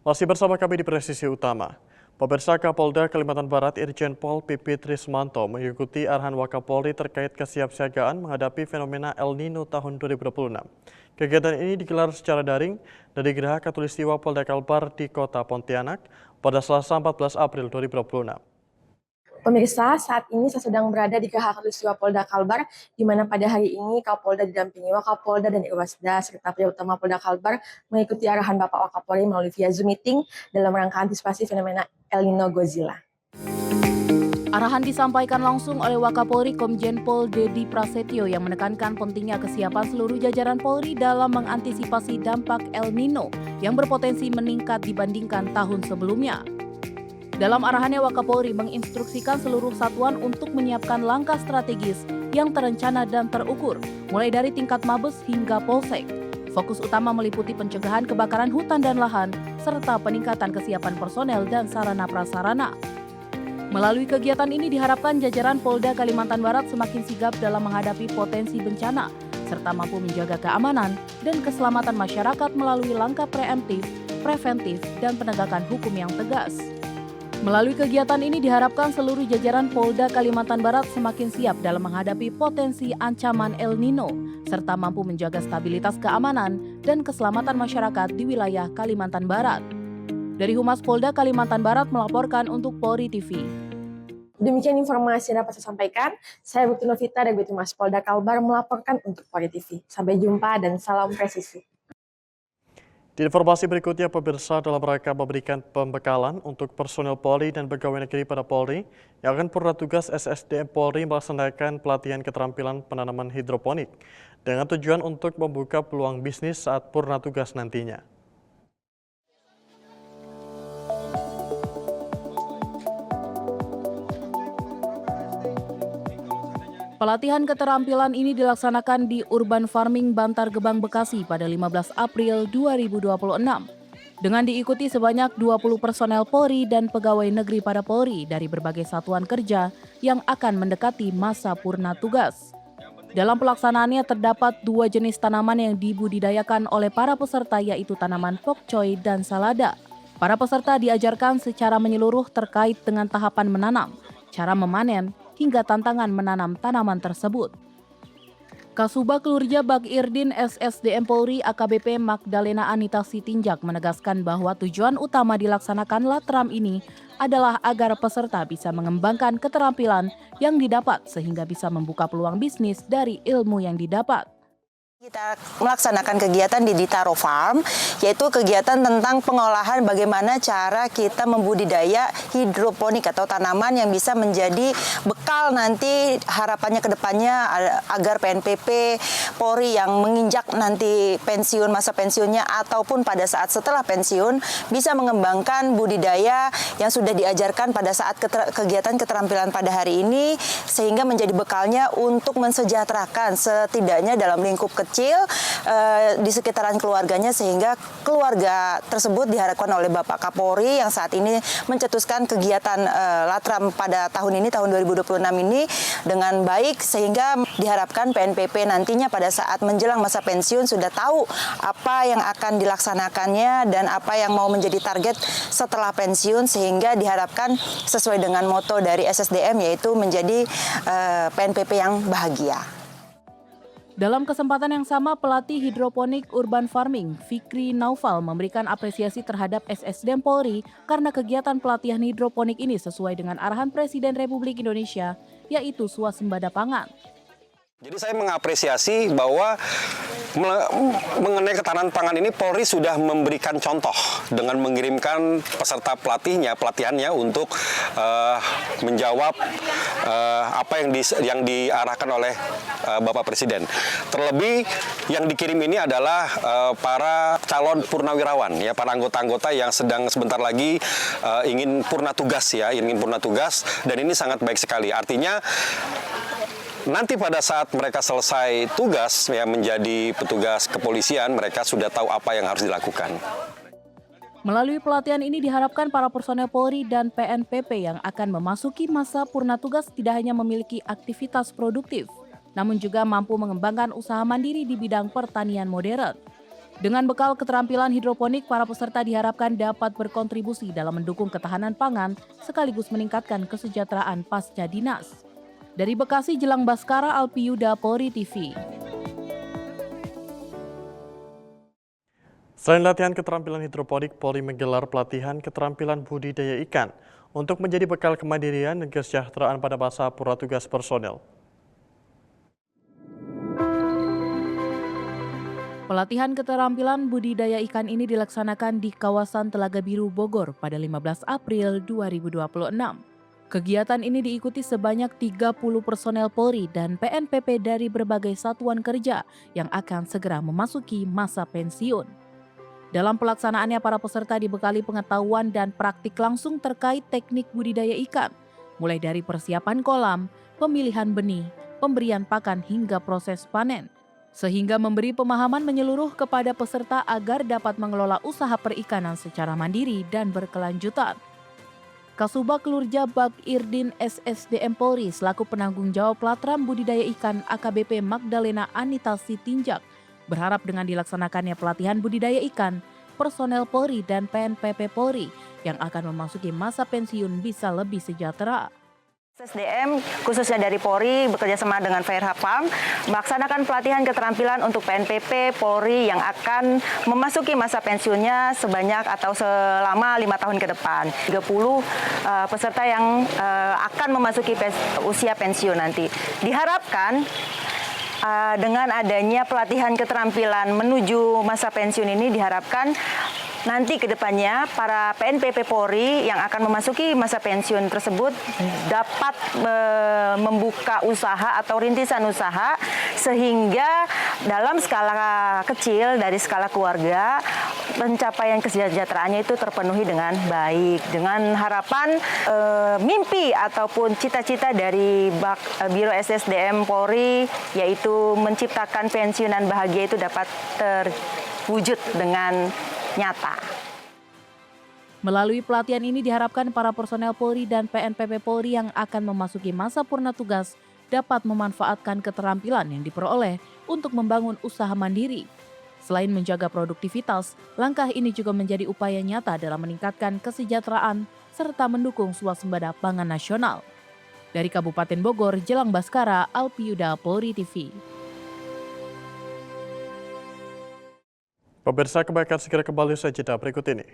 Masih bersama kami di Presisi Utama. Pemirsa, Kapolda Kalimantan Barat Irjen Pol Pipit Trismanto mengikuti arahan Wakapolri terkait kesiapsiagaan menghadapi fenomena El Nino tahun 2026. Kegiatan ini digelar secara daring dari Geraha Katulistiwa Polda Kalbar di Kota Pontianak pada Selasa 14 April 2026. Pemirsa, saat ini saya sedang berada di Geraha Katulistiwa Polda Kalbar, di mana pada hari ini Kapolda didampingi Wakapolda dan Irwasda serta Pria Utama Polda Kalbar mengikuti arahan Bapak Wakapolri melalui via Zoom meeting dalam rangka antisipasi fenomena El Nino Godzilla. Arahan disampaikan langsung oleh Wakapolri Komjen Pol Dedi Prasetyo yang menekankan pentingnya kesiapan seluruh jajaran Polri dalam mengantisipasi dampak El Nino yang berpotensi meningkat dibandingkan tahun sebelumnya. Dalam arahannya, Wakapolri menginstruksikan seluruh satuan untuk menyiapkan langkah strategis yang terencana dan terukur, mulai dari tingkat Mabes hingga Polsek. Fokus utama meliputi pencegahan kebakaran hutan dan lahan, serta peningkatan kesiapan personel dan sarana prasarana. Melalui kegiatan ini diharapkan jajaran Polda Kalimantan Barat semakin sigap dalam menghadapi potensi bencana, serta mampu menjaga keamanan dan keselamatan masyarakat melalui langkah preemptif, preventif, dan penegakan hukum yang tegas. Melalui kegiatan ini diharapkan seluruh jajaran Polda Kalimantan Barat semakin siap dalam menghadapi potensi ancaman El Nino, serta mampu menjaga stabilitas keamanan dan keselamatan masyarakat di wilayah Kalimantan Barat. Dari Humas Polda Kalimantan Barat melaporkan untuk Polri TV. Demikian informasi yang dapat saya sampaikan. Saya Bukti Novita dari Humas Polda Kalbar melaporkan untuk Polri TV. Sampai jumpa dan salam presisi. Di informasi berikutnya, pemirsa, dalam rangka memberikan pembekalan untuk personel Polri dan pegawai negeri pada Polri yang akan purna tugas, SSDM Polri melaksanakan pelatihan keterampilan penanaman hidroponik dengan tujuan untuk membuka peluang bisnis saat purna tugas nantinya. Pelatihan keterampilan ini dilaksanakan di Urban Farming Bantar Gebang, Bekasi pada 15 April 2026. Dengan diikuti sebanyak 20 personel Polri dan pegawai negeri pada Polri dari berbagai satuan kerja yang akan mendekati masa purna tugas. Dalam pelaksanaannya terdapat 2 jenis tanaman yang dibudidayakan oleh para peserta, yaitu tanaman pokcoy dan salada. Para peserta diajarkan secara menyeluruh terkait dengan tahapan menanam, cara memanen, hingga tantangan menanam tanaman tersebut. Kasubag Lurja Bagirdin SSDM Polri AKBP Magdalena Anita Sitinjak menegaskan bahwa tujuan utama dilaksanakan Latram ini adalah agar peserta bisa mengembangkan keterampilan yang didapat sehingga bisa membuka peluang bisnis dari ilmu yang didapat. Kita melaksanakan kegiatan di Ditaro Farm, yaitu kegiatan tentang pengolahan bagaimana cara kita membudidaya hidroponik atau tanaman yang bisa menjadi bekal nanti harapannya ke depannya agar PNPP Polri yang menginjak nanti pensiun, masa pensiunnya ataupun pada saat setelah pensiun bisa mengembangkan budidaya yang sudah diajarkan pada saat kegiatan keterampilan pada hari ini sehingga menjadi bekalnya untuk mensejahterakan setidaknya dalam lingkup kecil di sekitaran keluarganya sehingga keluarga tersebut diharapkan oleh Bapak Kapolri yang saat ini mencetuskan kegiatan Latram pada tahun ini, tahun 2026 ini dengan baik sehingga diharapkan PNPP nantinya pada saat menjelang masa pensiun sudah tahu apa yang akan dilaksanakannya dan apa yang mau menjadi target setelah pensiun sehingga diharapkan sesuai dengan moto dari SSDM yaitu menjadi PNPP yang bahagia. Dalam kesempatan yang sama, pelatih hidroponik Urban Farming, Fikri Naufal, memberikan apresiasi terhadap SSDM Polri karena kegiatan pelatihan hidroponik ini sesuai dengan arahan Presiden Republik Indonesia, yaitu swasembada pangan. Jadi saya mengapresiasi bahwa mengenai ketahanan pangan ini Polri sudah memberikan contoh dengan mengirimkan peserta pelatihannya untuk menjawab apa yang diarahkan oleh Bapak Presiden. Terlebih yang dikirim ini adalah para calon purnawirawan, ya, para anggota-anggota yang sedang sebentar lagi ingin purna tugas, dan ini sangat baik sekali. Artinya nanti pada saat mereka selesai tugas ya menjadi petugas kepolisian, mereka sudah tahu apa yang harus dilakukan. Melalui pelatihan ini diharapkan para personel Polri dan PNPP yang akan memasuki masa purna tugas tidak hanya memiliki aktivitas produktif, namun juga mampu mengembangkan usaha mandiri di bidang pertanian modern. Dengan bekal keterampilan hidroponik, para peserta diharapkan dapat berkontribusi dalam mendukung ketahanan pangan sekaligus meningkatkan kesejahteraan pasca dinas. Dari Bekasi, Jelang Baskara, Alpiyuda, Polri TV. Selain latihan keterampilan hidroponik, Polri menggelar pelatihan keterampilan budidaya ikan untuk menjadi bekal kemandirian dan kesejahteraan pada masa purna tugas personel. Pelatihan keterampilan budidaya ikan ini dilaksanakan di kawasan Telaga Biru, Bogor pada 15 April 2026. Kegiatan ini diikuti sebanyak 30 personel Polri dan PNPP dari berbagai satuan kerja yang akan segera memasuki masa pensiun. Dalam pelaksanaannya, para peserta dibekali pengetahuan dan praktik langsung terkait teknik budidaya ikan, mulai dari persiapan kolam, pemilihan benih, pemberian pakan hingga proses panen, sehingga memberi pemahaman menyeluruh kepada peserta agar dapat mengelola usaha perikanan secara mandiri dan berkelanjutan. Kasubag Lurja Bag Irdin SSDM Polri selaku penanggung jawab Latram Budidaya Ikan AKBP Magdalena Anita Sitinjak berharap dengan dilaksanakannya pelatihan budidaya ikan, personel Polri dan PNPP Polri yang akan memasuki masa pensiun bisa lebih sejahtera. SSDM khususnya dari Polri bekerja sama dengan Fairhub Farm melaksanakan pelatihan keterampilan untuk PNPP Polri yang akan memasuki masa pensiunnya sebanyak atau selama 5 tahun ke depan. 30 peserta yang akan memasuki usia pensiun nanti. Diharapkan dengan adanya pelatihan keterampilan menuju masa pensiun ini diharapkan nanti ke depannya para PNPP Polri yang akan memasuki masa pensiun tersebut dapat membuka usaha atau rintisan usaha sehingga dalam skala kecil dari skala keluarga pencapaian kesejahteraannya itu terpenuhi dengan baik dengan harapan mimpi ataupun cita-cita dari Biro SSDM Polri yaitu menciptakan pensiunan bahagia itu dapat terwujud dengan nyata. Melalui pelatihan ini diharapkan para personel Polri dan PNPP Polri yang akan memasuki masa purna tugas dapat memanfaatkan keterampilan yang diperoleh untuk membangun usaha mandiri. Selain menjaga produktivitas, langkah ini juga menjadi upaya nyata dalam meningkatkan kesejahteraan serta mendukung swasembada pangan nasional. Dari Kabupaten Bogor, Jelang Baskara, Alpiyuda, Polri TV. Pemirsa, kebaikan segera kembali usai jeda berikut ini.